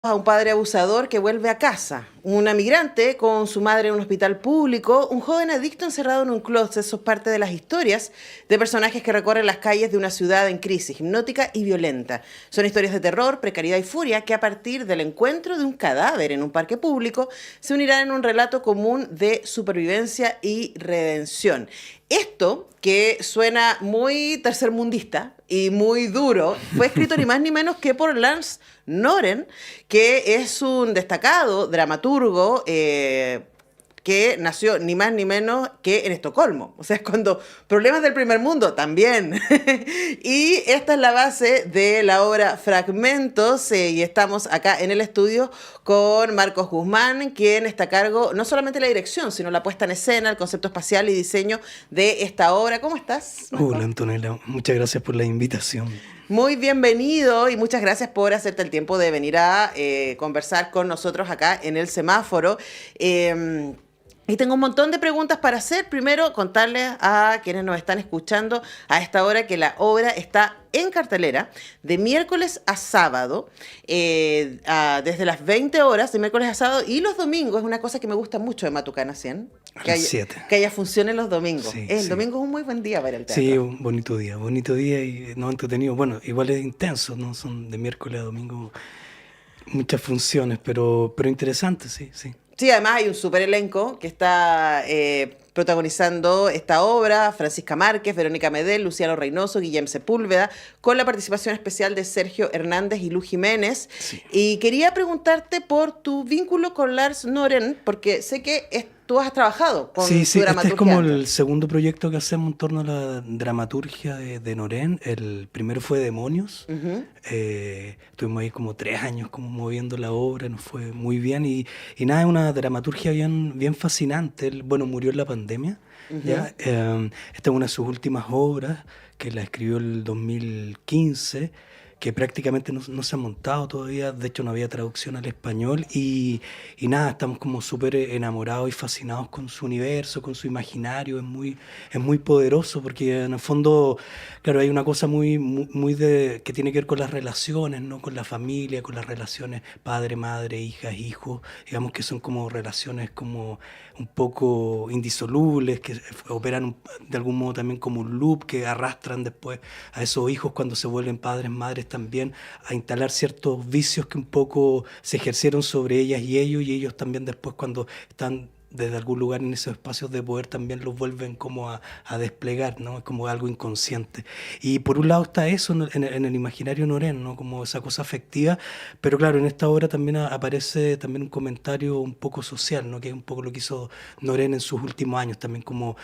A un padre abusador que vuelve a casa, una migrante con su madre en un hospital público, un joven adicto encerrado en un closet. Son parte de las historias de personajes que recorren las calles de una ciudad en crisis, hipnótica y violenta. Son historias de terror, precariedad y furia que a partir del encuentro de un cadáver en un parque público se unirán en un relato común de supervivencia y redención. Esto, que suena muy tercermundista y muy duro, fue escrito ni más ni menos que por Lars Noren, que es un destacado dramaturgo que nació ni más ni menos que en Estocolmo. O sea, es cuando problemas del primer mundo también. Y esta es la base de la obra Fragmentos, y estamos acá en el estudio con Marcos Guzmán, quien está a cargo no solamente de la dirección, sino la puesta en escena, el concepto espacial y diseño de esta obra. ¿Cómo estás, Hola Marcos? Antonella, muchas gracias por la invitación. Muy bienvenido y muchas gracias por hacerte el tiempo de venir a conversar con nosotros acá en el semáforo. Y tengo un montón de preguntas para hacer. Primero, contarles a quienes nos están escuchando a esta hora que la obra está en cartelera de miércoles a sábado, desde las 20 horas, de miércoles a sábado, y los domingos. Es una cosa que me gusta mucho de Matucana 100, A las 7. que haya funciones los domingos. Sí, El sí. domingo es un muy buen día para el Sí, teatro. un bonito día y no entretenido. Bueno, igual es intenso, ¿no? Son de miércoles a domingo muchas funciones, pero interesante, sí, sí. Sí, además hay un super elenco que está protagonizando esta obra: Francisca Márquez, Verónica Medel, Luciano Reynoso, Guillem Sepúlveda, con la participación especial de Sergio Hernández y Lu Jiménez. Sí. Y quería preguntarte por tu vínculo con Lars Noren, porque sé que tú has trabajado Sí, con su sí, este es dramaturgia como antes. el segundo proyecto que hacemos en torno a la dramaturgia de Norén. El primero fue Demonios. Ujú. Estuvimos ahí como 3 años como moviendo la obra, nos fue muy bien y nada, es una dramaturgia bien fascinante. Él, bueno, murió en la pandemia, Ujú. ¿ya? Esta es una de sus últimas obras, que la escribió el 2015, que prácticamente no se ha montado todavía, de hecho no había traducción al español y nada, estamos como súper enamorados y fascinados con su universo, con su imaginario. Es muy poderoso porque en el fondo, claro, hay una cosa muy que tiene que ver con las relaciones, ¿no? Con la familia, con las relaciones padre, madre, hijas, hijos, digamos que son como relaciones como un poco indisolubles, que operan de algún modo también como un loop, que arrastran después a esos hijos cuando se vuelven padres, madres también, a instalar ciertos vicios que un poco se ejercieron sobre ellas y ellos también después cuando están desde algún lugar en esos espacios de poder también los vuelven como a desplegar, ¿no? Es como algo inconsciente. Y por un lado está eso en el imaginario norén, ¿no? Como esa cosa afectiva, pero claro, en esta obra también aparece también un comentario un poco social, ¿no? Que es un poco lo que hizo Norén en sus últimos años, también como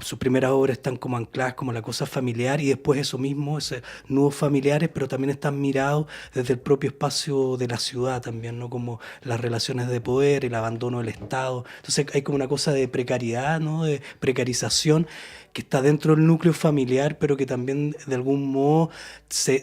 sus primeras obras están como ancladas como la cosa familiar y después eso mismo, ese nudos familiares, pero también están mirados desde el propio espacio de la ciudad también, ¿no? Como las relaciones de poder, el abandono del Estado. Entonces hay como una cosa de precariedad, ¿no? De precarización que está dentro del núcleo familiar, pero que también de algún modo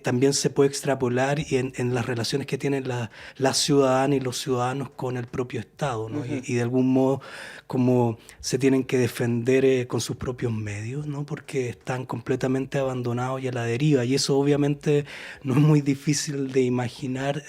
también se puede extrapolar y en las relaciones que tienen las ciudadanas y los ciudadanos con el propio Estado, ¿no? Ujú. Y de algún modo como se tienen que defender con sus propios medios, ¿no? Porque están completamente abandonados y a la deriva. Y eso obviamente no es muy difícil de imaginar.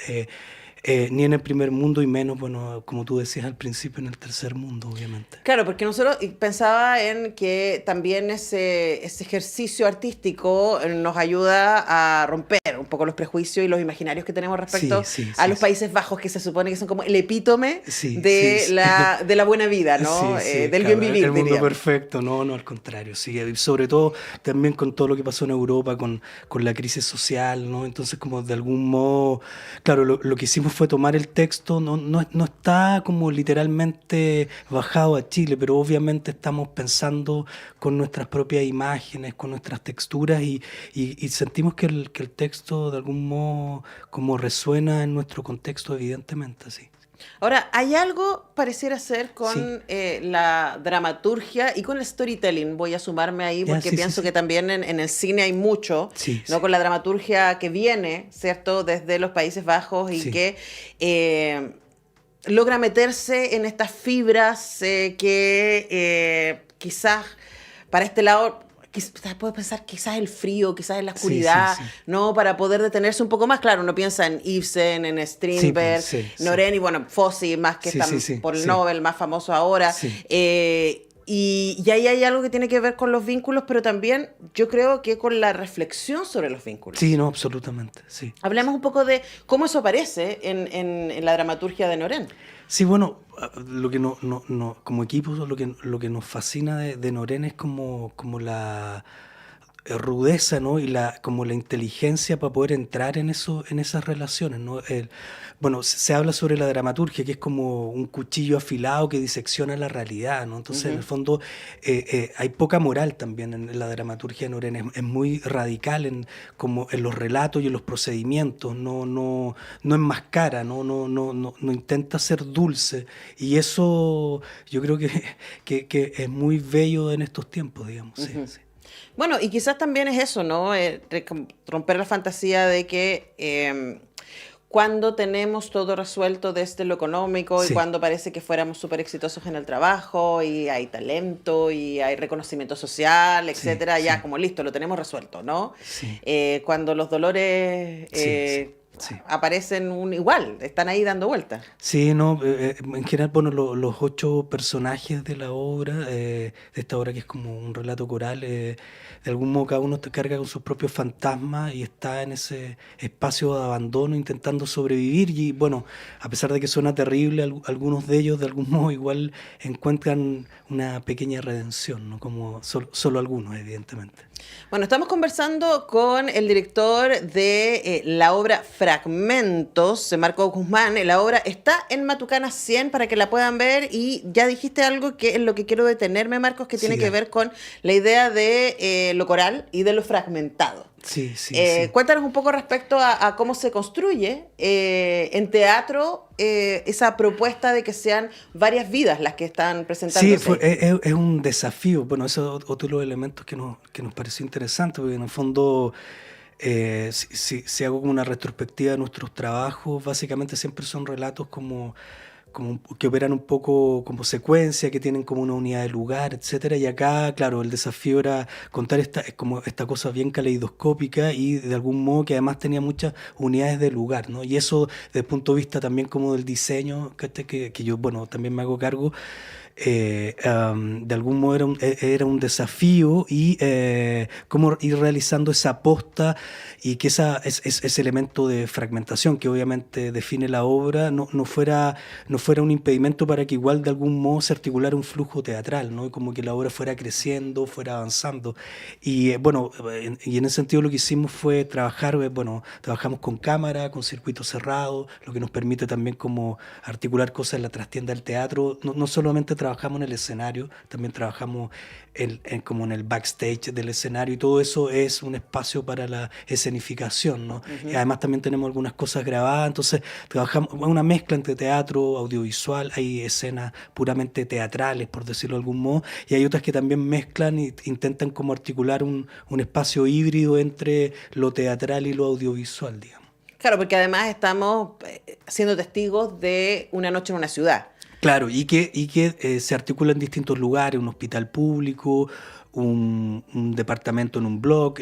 Ni en el primer mundo y menos, bueno, como tú decías al principio, en el tercer mundo, obviamente. Claro, porque nosotros y pensaba en que también ese ejercicio artístico nos ayuda a romper un poco los prejuicios y los imaginarios que tenemos Sí, respecto sí, a sí, los sí. Países Bajos, que se supone que son como el epítome Sí, sí, sí. de la buena vida, ¿no? Sí, sí, Del bien claro, vivir, el mundo diríamos. perfecto, no, no, al contrario, sí, y sobre todo también con todo lo que pasó en Europa, con la crisis social, ¿no? Entonces, como de algún modo, claro, lo que hicimos fue tomar el texto, no está como literalmente bajado a Chile, pero obviamente estamos pensando con nuestras propias imágenes, con nuestras texturas y sentimos que el texto de algún modo como resuena en nuestro contexto, evidentemente, sí. Ahora, hay algo pareciera ser Sí, con la dramaturgia y con el storytelling. Voy a sumarme ahí ya, porque sí, sí, pienso que sí. también en el cine hay mucho, Sí, ¿no? sí. Con la dramaturgia que viene, ¿cierto? Desde los Países Bajos y Sí, que eh, logra meterse en estas fibras que quizás para este lado, quizás puede pensar quizás el frío, quizás la Sí, oscuridad, sí. ¿no? Para poder detenerse un poco más. Claro, uno piensa en Ibsen, en Sí, Strindberg, sí, sí. Noren y bueno, Fosse, más que Sí, sí, están sí, por el sí, Nobel, más famoso ahora. sí. Y ahí hay algo que tiene que ver con los vínculos, pero también yo creo que con la reflexión sobre los Sí, vínculos. no, absolutamente, sí. Hablemos un poco de cómo eso aparece en la dramaturgia de Noren. Sí, bueno, lo que como equipo, lo que nos fascina de Noren es como la rudeza, ¿no? Y como la inteligencia para poder entrar en esas relaciones, ¿no? Bueno, se habla sobre la dramaturgia, que es como un cuchillo afilado que disecciona la realidad, ¿no? Entonces, en el Ujú. fondo, hay poca moral también en la dramaturgia de Noren. Es muy radical como en los relatos y en los procedimientos. No enmascara, no intenta ser dulce. Y eso yo creo que es muy bello en estos tiempos, digamos. Sí, Ujú. sí. Bueno, y quizás también es eso, ¿no? Romper la fantasía de que cuando tenemos todo resuelto desde lo económico y Sí, cuando parece que fuéramos súper exitosos en el trabajo y hay talento y hay reconocimiento social, sí, etcétera, ya sí, como listo, lo tenemos resuelto, ¿no? sí, Cuando los dolores sí, sí, sí. aparecen igual, están ahí dando vueltas. Sí, no, en general, bueno, los 8 personajes de la obra, de esta obra que es como un relato coral, de algún modo cada uno te carga con sus propios fantasmas y está en ese espacio de abandono intentando sobrevivir y bueno, a pesar de que suena terrible, algunos de ellos de algún modo igual encuentran una pequeña redención, ¿no? Como solo algunos, evidentemente. Bueno, estamos conversando con el director de la obra Fragmentos, de Marco Guzmán. La obra está en Matucana 100 para que la puedan ver y ya dijiste algo que en lo que quiero detenerme, Marcos, que tiene Sí, que dale. ver con la idea de lo coral y de lo fragmentado. Sí, sí, sí. Cuéntanos un poco respecto a cómo se construye en teatro esa propuesta de que sean varias vidas las que están Sí, presentándose ahí. es un desafío. Bueno, eso es otro de los elementos que nos pareció interesante, porque en el fondo, si hago como una retrospectiva de nuestros trabajos, básicamente siempre son relatos que operan un poco como secuencia, que tienen como una unidad de lugar, etcétera. Y acá, claro, el desafío era contar como esta cosa bien caleidoscópica y de algún modo que además tenía muchas unidades de lugar, ¿no? Y eso desde el punto de vista también como del diseño, que yo, bueno, también me hago cargo, de algún modo era un desafío y cómo ir realizando esa posta y que ese elemento de fragmentación que obviamente define la obra no fuera un impedimento para que igual de algún modo se articulara un flujo teatral, ¿no? Y como que la obra fuera creciendo, fuera avanzando. Y bueno, y en ese sentido lo que hicimos fue trabajar, bueno, trabajamos con cámara, con circuito cerrado, lo que nos permite también como articular cosas en la trastienda del teatro. No solamente trabajamos en el escenario, también trabajamos como en el backstage del escenario y todo eso es un espacio para la escenificación, ¿no? Y Ujú. además también tenemos algunas cosas grabadas, entonces trabajamos una mezcla entre teatro, audiovisual, hay escenas puramente teatrales, por decirlo de algún modo, y hay otras que también mezclan e intentan como articular un espacio híbrido entre lo teatral y lo audiovisual, digamos. Claro, porque además estamos siendo testigos de una noche en una ciudad. Claro, y que se articula en distintos lugares, un hospital público, un departamento en un blog,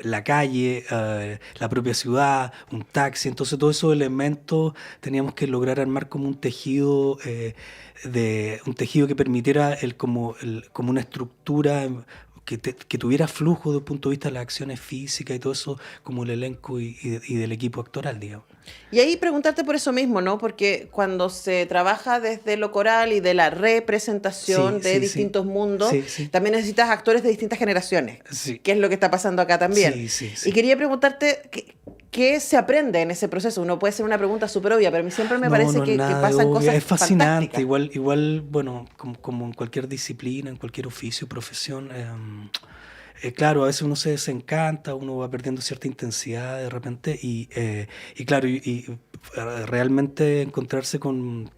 la calle, la propia ciudad, un taxi. Entonces todos esos elementos teníamos que lograr armar como un tejido que permitiera como una estructura que tuviera flujo desde el punto de vista de las acciones físicas y todo eso, como el elenco y del equipo actoral, digamos. Y ahí preguntarte por eso mismo, ¿no? Porque cuando se trabaja desde lo coral y de la representación Sí, de sí, sí. distintos mundos, Sí, sí. también necesitas actores de distintas generaciones, Sí, que es lo que está pasando acá también. sí, sí, Y sí. quería preguntarte, ¿qué se aprende en ese proceso? Uno puede ser una pregunta súper obvia, pero a mí siempre me No, parece no es que nada de pasan obvia, cosas es fascinante, fantásticas. igual, bueno, como en cualquier disciplina, en cualquier oficio, profesión, claro, a veces uno se desencanta, uno va perdiendo cierta intensidad de repente y claro, realmente encontrarse con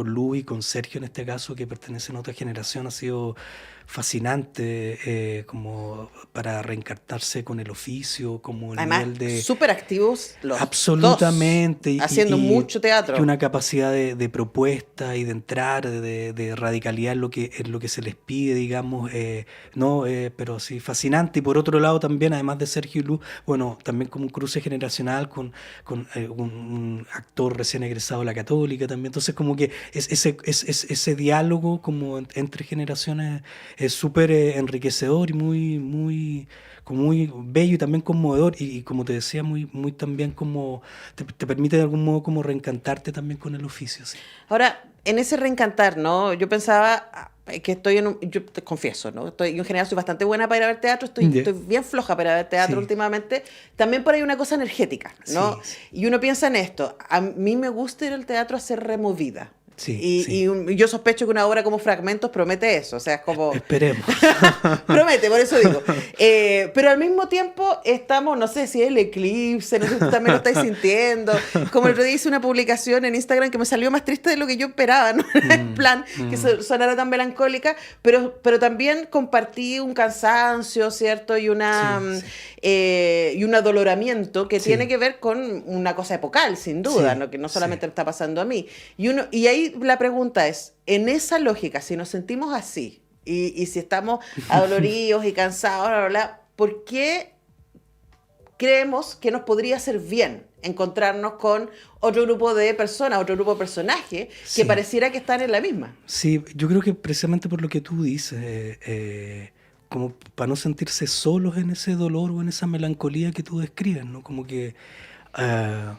Lu y con Sergio en este caso, que pertenecen a otra generación, ha sido fascinante, como para reencartarse con el oficio, como el Además, nivel de... súper activos los Absolutamente, dos, haciendo mucho y teatro. una capacidad de propuesta y de entrar, de radicalidad en lo que se les pide, digamos, no, pero sí, fascinante. Y por otro lado también, además de Sergio y Lu, bueno, también como un cruce generacional con un actor recién egresado de la Católica también. Entonces como que ese diálogo como entre generaciones es súper enriquecedor y como muy bello y también conmovedor y como te decía, muy también como te permite de algún modo como reencantarte también con el oficio, sí. Ahora, en ese reencantar, ¿no? Yo pensaba que estoy yo te confieso, ¿no? Yo en general soy bastante buena para ir a ver teatro, Ya. estoy bien floja para ver teatro Sí, últimamente. También por ahí una cosa energética, ¿no? sí, sí, Y uno piensa en esto, a mí me gusta ir al teatro a ser removida. sí, Y, sí. yo sospecho que una obra como Fragmentos promete eso, o sea, es como... Esperemos. Promete, por eso digo. Pero al mismo tiempo estamos, no sé si es el eclipse, no sé si tú también lo estáis sintiendo. Como el otro día hice una publicación en Instagram que me salió más triste de lo que yo esperaba, ¿no? En plan, que sonara tan melancólica, pero también compartí un cansancio, ¿cierto? Sí, sí, Y un adoloramiento que tiene sí, que ver con una cosa epocal, sin duda, sí, ¿no? Que no sí. solamente me está pasando a mí. Y ahí la pregunta es, en esa lógica, si nos sentimos así, y si estamos adoloridos y cansados, bla, bla, bla, ¿por qué creemos que nos podría hacer bien encontrarnos con otro grupo de personas, otro grupo de personajes que Sí. pareciera que están en la misma? Sí, yo creo que precisamente por lo que tú dices, como para no sentirse solos en ese dolor o en esa melancolía que tú describes, ¿no? Como que ah,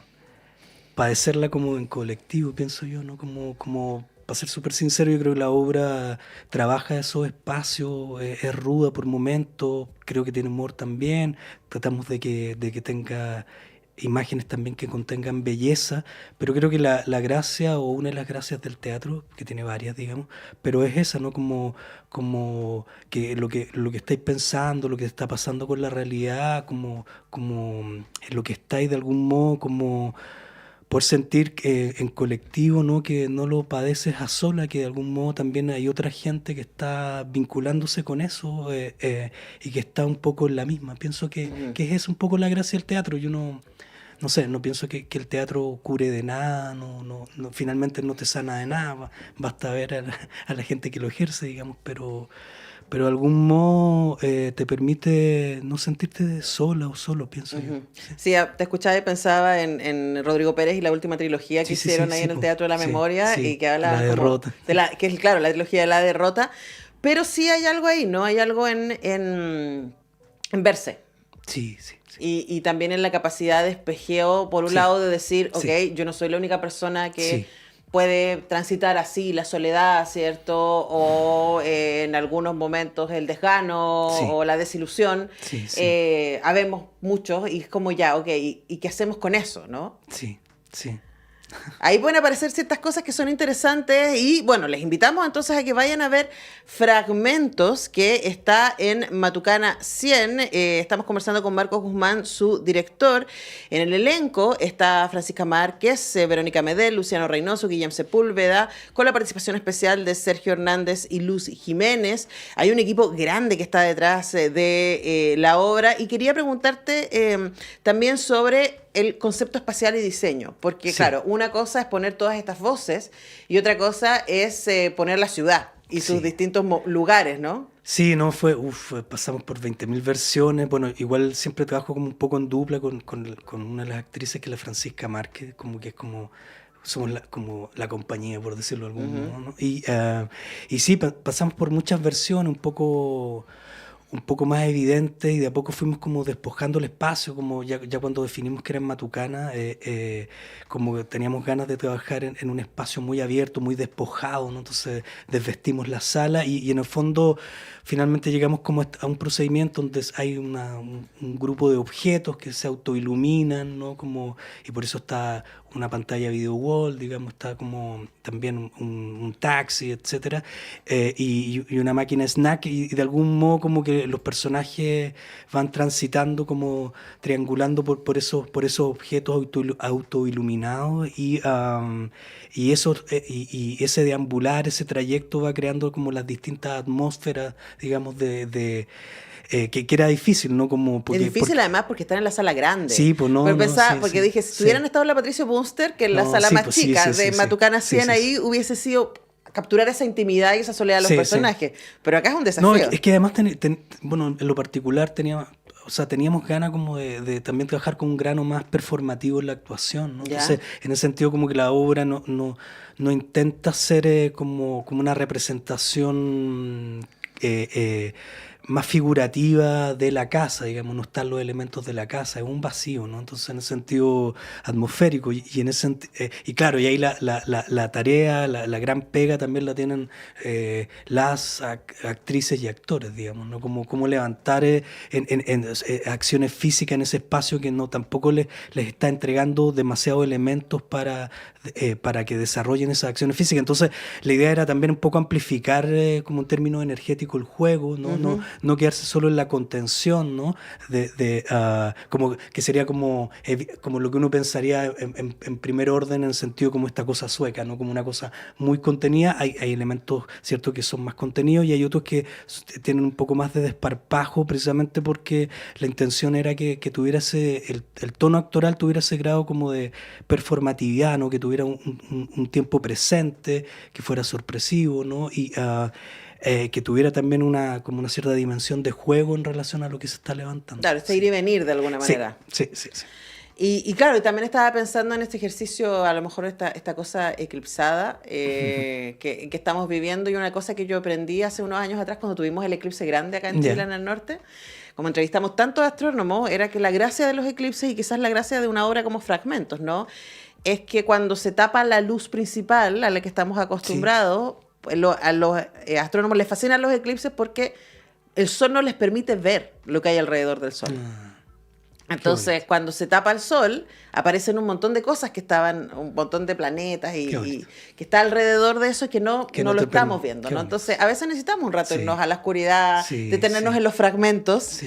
padecerla como en colectivo, pienso yo, ¿no? Como para ser súper sincero, yo creo que la obra trabaja esos espacios, es ruda por momentos, creo que tiene humor también, tratamos de que tenga imágenes también que contengan belleza, pero creo que la gracia o una de las gracias del teatro, que tiene varias, digamos, pero es esa, ¿no? Como que lo que estáis pensando, lo que está pasando con la realidad, como lo que estáis de algún modo, como por sentir que en colectivo, ¿no? Que no lo padeces a sola, que de algún modo también hay otra gente que está vinculándose con eso, y que está un poco en la misma. Pienso Ujú. que es un poco la gracia del teatro. Yo no sé, no pienso que el teatro cure de nada, finalmente no te sana de nada, basta ver a la gente que lo ejerce, digamos, pero de algún modo te permite no sentirte sola o solo, pienso yo. Ujú. Sí, Sí, te escuchaba y pensaba en Rodrigo Pérez y la última trilogía que sí, sí, sí, hicieron ahí sí, en el po. Teatro de la Sí, Memoria y sí, que la habla como derrota. de que es claro, la trilogía de la derrota, pero sí hay algo ahí, ¿no? Hay algo en verse. Sí, sí, sí. Y también en la capacidad de espejeo, por un Sí, lado, de decir, ok, sí, yo no soy la única persona que sí, puede transitar así la soledad, ¿cierto? O en algunos momentos el desgano sí, o la desilusión. sí, sí, Habemos muchos y es como ya, ok, ¿y qué hacemos con eso, no? sí, sí. Ahí pueden aparecer ciertas cosas que son interesantes y bueno, les invitamos entonces a que vayan a ver Fragmentos, que está en Matucana 100. Estamos conversando con Marcos Guzmán, su director. En el elenco está Francisca Márquez, Verónica Medel, Luciano Reynoso, Guillem Sepúlveda, con la participación especial de Sergio Hernández y Luz Jiménez. Hay un equipo grande que está detrás de la obra y quería preguntarte también sobre el concepto espacial y diseño, porque Sí, claro, una cosa es poner todas estas voces y otra cosa es poner la ciudad y sus sí. distintos lugares, ¿no? Sí, no, pasamos por 20.000 versiones. Bueno, igual siempre trabajo como un poco en dupla con una de las actrices que es la Francisca Márquez, como que es somos como la compañía, por decirlo de algún Ujú. modo, ¿no? Y sí, pasamos por muchas versiones, un poco más evidente y de a poco fuimos como despojando el espacio, como ya cuando definimos que era en Matucana, como que teníamos ganas de trabajar en un espacio muy abierto, muy despojado, ¿no? Entonces desvestimos la sala y en el fondo finalmente llegamos como a un procedimiento donde hay un grupo de objetos que se autoiluminan, ¿no? Y por eso está una pantalla video wall, digamos, está como también un taxi, etcétera, y una máquina snack, y de algún modo como que los personajes van transitando, como triangulando por esos objetos autoiluminados, y ese deambular, ese trayecto va creando como las distintas atmósferas, digamos, que era difícil, ¿no? Como Es difícil además porque están en la sala grande. Sí, pues no, porque no, pensaba, sí, porque sí, dije, si hubieran estado en la Patricio Bunster, que en la No, sala sí, más pues sí, chica sí, de sí, Matucana sí, 100, sí, ahí hubiese sido capturar esa intimidad y esa soledad de los sí, sí. personajes. Pero acá es un No, desafío. es que además, bueno, en lo particular teníamos ganas como de también trabajar con un grano más performativo en la actuación, ¿no? Ya. Entonces, en ese sentido, como que la obra no intenta ser como una representación más figurativa de la casa, digamos, no están los elementos de la casa, es un vacío, ¿no? Entonces, en ese sentido atmosférico, y en ese y claro, y ahí la tarea, la gran pega también la tienen las actrices y actores, digamos, ¿no? Como levantar acciones físicas en ese espacio que no tampoco les está entregando demasiados elementos para que desarrollen esas acciones físicas. Entonces, la idea era también un poco amplificar como un término energético el juego, ¿no? No quedarse solo en la contención, ¿no? Como que sería como lo que uno pensaría en primer orden, en sentido como esta cosa sueca, ¿no? Como una cosa muy contenida. Hay elementos, ¿cierto?, que son más contenidos, y hay otros que tienen un poco más de desparpajo, precisamente porque la intención era que tuviera el tono actoral tuviera ese grado como de performatividad, ¿no? Que tuviera un tiempo presente, que fuera sorpresivo, ¿no? Y que tuviera también como una cierta dimensión de juego en relación a lo que se está levantando. Claro, este ir y venir de alguna manera. Sí. Y claro, y también estaba pensando en este ejercicio, a lo mejor esta cosa eclipsada que estamos viviendo, y una cosa que yo aprendí hace unos años atrás cuando tuvimos el eclipse grande acá en Chile, en el norte, como entrevistamos tantos astrónomos, era que la gracia de los eclipses, y quizás la gracia de una obra como Fragmentos, ¿no?, es que cuando se tapa la luz principal a la que estamos acostumbrados, a los astrónomos les fascinan los eclipses porque el sol no les permite ver lo que hay alrededor del sol. Entonces, cuando se tapa el sol, aparecen un montón de cosas un montón de planetas y que está alrededor de eso, y que no lo estamos viendo, ¿no? Entonces, a veces necesitamos un rato irnos a la oscuridad, detenernos en los fragmentos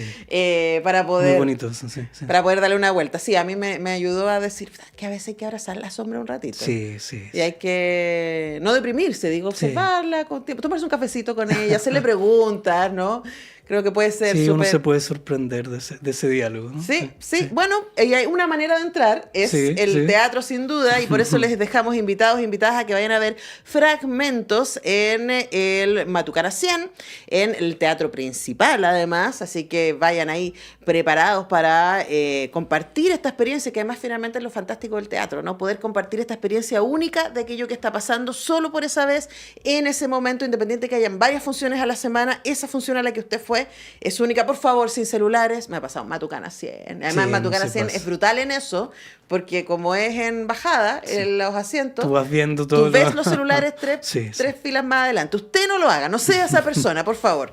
para poder... Muy bonito eso, sí. Para poder darle una vuelta. Sí, a mí me ayudó a decir que a veces hay que abrazar la sombra un ratito. Sí. Y hay que no deprimirse, digo, observarla con tiempo, tomarse un cafecito con ella, hacerle preguntas, ¿no? Creo que puede ser Sí, uno se puede sorprender de ese diálogo, ¿no? Sí. Bueno, y hay una manera de entrar, es el teatro sin duda, y por eso les dejamos invitados e invitadas a que vayan a ver Fragmentos en el Matucana 100, en el teatro principal además, así que vayan ahí preparados para compartir esta experiencia, que además finalmente es lo fantástico del teatro, ¿no? Poder compartir esta experiencia única de aquello que está pasando solo por esa vez, en ese momento, independiente que hayan varias funciones a la semana, esa función a la que usted fue es única. Por favor, sin celulares. Me ha pasado Matucana 100. Además, Matucana 100 es brutal en eso, porque como es en bajada, en los asientos, tú vas viendo todo. Tú ves los celulares tres filas más adelante. Usted no lo haga, no sea esa persona, por favor.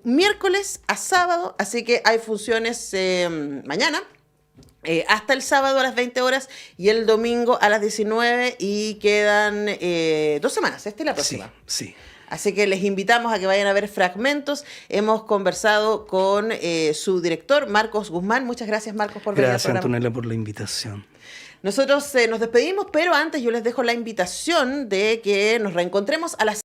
Miércoles a sábado, así que hay funciones mañana. Hasta el sábado a las 20 horas y el domingo a las 19, y quedan 2 semanas, esta es la próxima. Sí. Así que les invitamos a que vayan a ver Fragmentos. Hemos conversado con su director, Marcos Guzmán. Muchas gracias, Marcos, por venir al programa. Gracias, Antonella, por la invitación. Nosotros nos despedimos, pero antes yo les dejo la invitación de que nos reencontremos a las